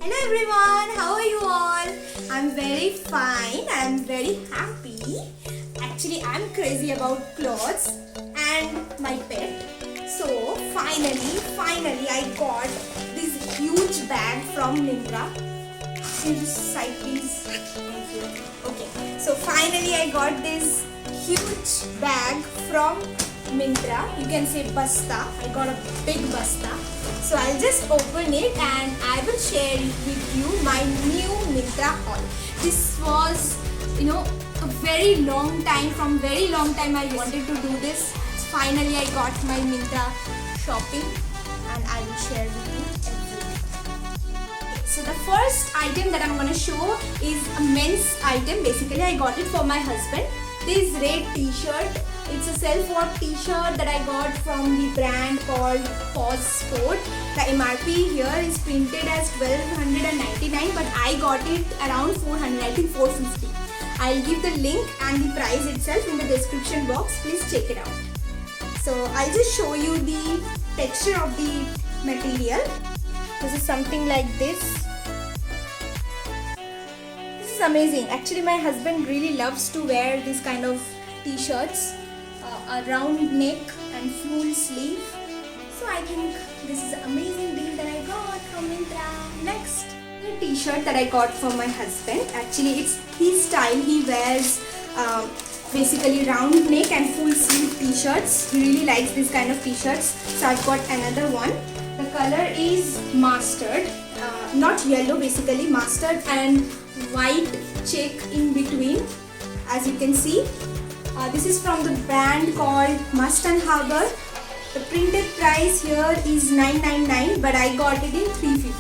Hello everyone, how are you all? I'm very fine, I'm very happy. Actually, I'm crazy about clothes and my pet. So finally I got this huge bag from Myntra. Can you just side please? Thank you. Okay, so finally I got this huge bag from Myntra. You can say basta. I got a big basta. So I'll just open it and I will share with you my new Myntra haul. This was, a very long time. From very long time I wanted to do this. Finally I got my Myntra shopping and I will share with you everything. So the first item that I'm gonna show is a men's item. Basically I got it for my husband. This red t-shirt. It's a self-work t-shirt that I got from the brand called Pause Sport. The MRP here is printed as 1299, but I got it around 400, I think 450. I'll give the link and the price itself in the description box. Please check it out. So I'll just show you the texture of the material. This is something like this. This is amazing. Actually, my husband really loves to wear this kind of t-shirts. A round neck and full sleeve. So I think this is an amazing deal that I got from Myntra. Next, the t-shirt that I got for my husband. Actually, it's his style. He wears basically round neck and full sleeve t-shirts. He really likes this kind of t-shirts. So I've got another one. The color is mustard, not yellow, basically mustard and white check in between, as you can see. This is from the brand called Must and Harbor. The printed price here is $999, but I got it in $350.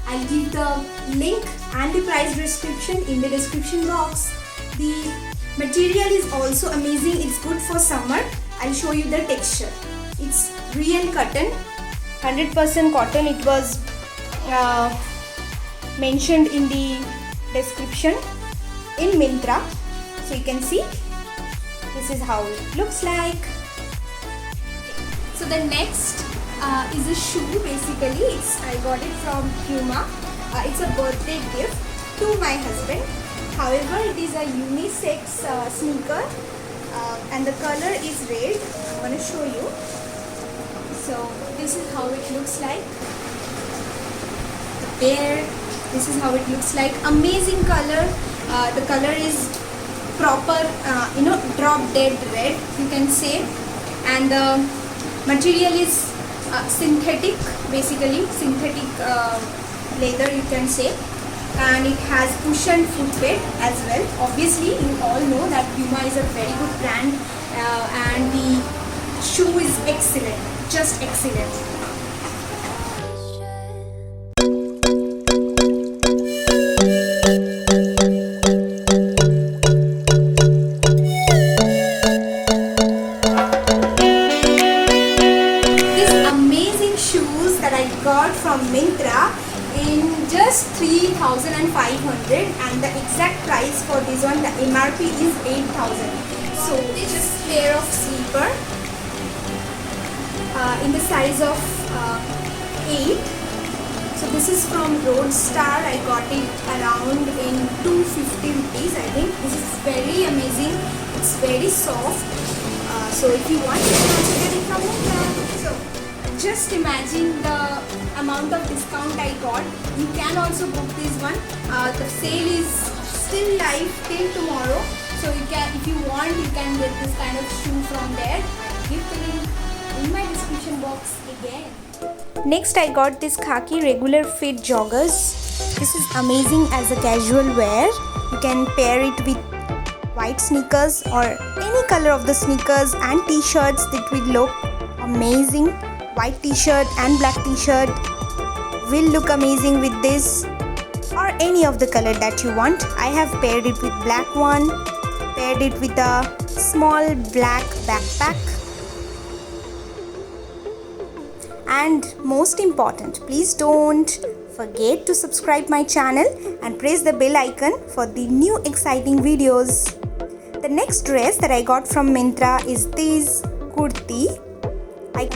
I'll give the link and the price description in the description box. The material is also amazing. It's good for summer. I'll show you the texture. It's real cotton, 100% cotton. It was mentioned in the description in Myntra. So you can see. This is how it looks like. So the next is a shoe. Basically, I got it from Puma. It's a birthday gift to my husband. However, it is a unisex sneaker and the color is red. I'm going to show you. So this is how it looks like. There, this is how it looks like. Amazing color. The color is proper drop dead red, you can say, and the material is synthetic, basically synthetic leather, you can say, and it has cushioned footbed as well. Obviously you all know that Puma is a very good brand, and the shoe is excellent, just excellent. Got from Myntra in just 3,500, and the exact price for this one, the MRP is 8,000. So this is pair of sleeper in the size of 8. So this is from Roadstar. I got it around in 250 rupees, I think. This is very amazing. It's very soft. So if you want, you can also get it from Myntra. So just imagine the amount of discount I got. You can also book this one. The sale is still live till tomorrow. So you can, if you want, you can get this kind of shoe from there. I'll give the link in my description box again. Next, I got this khaki regular fit joggers. This is amazing as a casual wear. You can pair it with white sneakers or any color of the sneakers and t-shirts. That will look amazing. White t-shirt and black t-shirt will look amazing with this, or any of the color that you want. I have paired it with black one, paired it with a small black backpack, and most important, please don't forget to subscribe my channel and press the bell icon for the new exciting videos. The next dress that I got from Myntra is this kurti.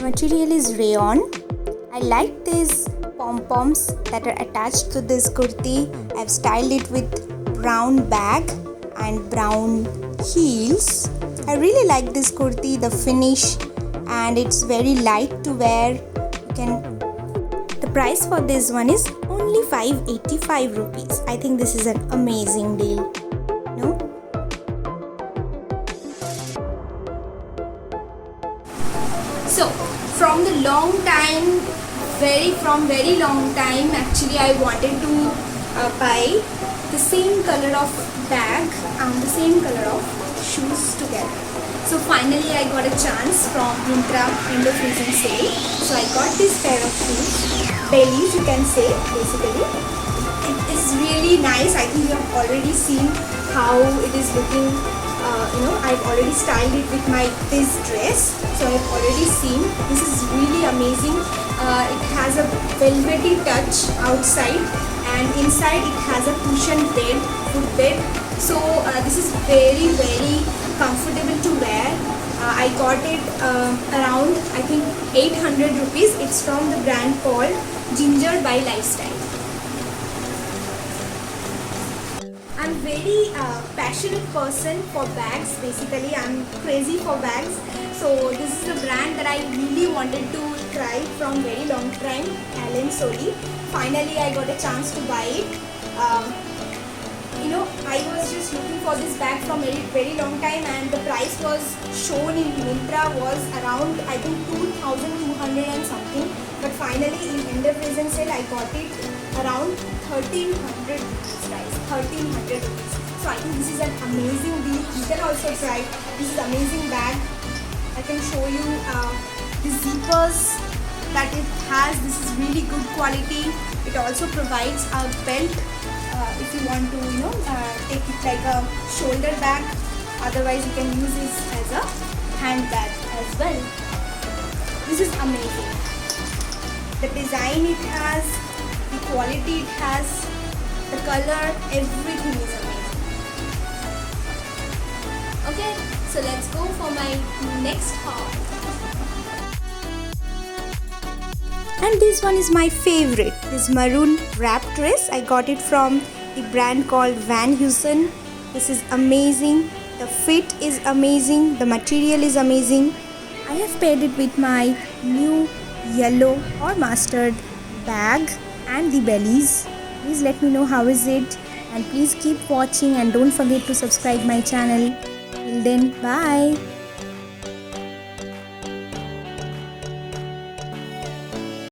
Material is rayon. I like this pom-poms that are attached to this kurti. I've styled it with brown bag and brown heels. I really like this kurti, the finish, and it's very light to wear. The price for this one is only 585 rupees. I think this is an amazing deal. No? So from very long time actually I wanted to buy the same color of bag and the same color of shoes together. So finally I got a chance from Myntra end of season sale. So I got this pair of shoes, bellies you can say basically. It is really nice. I think you have already seen how it is looking. I've already styled it with this dress. So I've already seen. This is really amazing. It has a velvety touch outside and inside it has a cushion bed, footbed. So this is very comfortable to wear. I got it around I think 800 rupees. It's from the brand called Ginger by Lifestyle. I'm very passionate person for bags. Basically I'm crazy for bags. So this is the brand that I really wanted to try from very long time, Allen Solly. Finally I got a chance to buy it. I was just looking for this bag from very long time, and the price was shown in Myntra was around I think 2,200 and something, but finally in end of season sale I got it around 1,300 rupees guys, 1,300 rupees. So I think this is an amazing deal. You can also try. This is amazing bag. I can show you the zippers that it has. This is really good quality. It also provides a belt if you want to take it like a shoulder bag. Otherwise you can use this as a handbag as well. This is amazing. The design it has, the quality it has, the color, everything is amazing. Okay, so let's go for my next haul. And this one is my favorite, this maroon wrap dress. I got it from the brand called Van Heusen. This is amazing. The fit is amazing. The material is amazing. I have paired it with my new yellow or mustard bag and the bellies. Please let me know how is it, and please keep watching and don't forget to subscribe my channel. Till then, bye.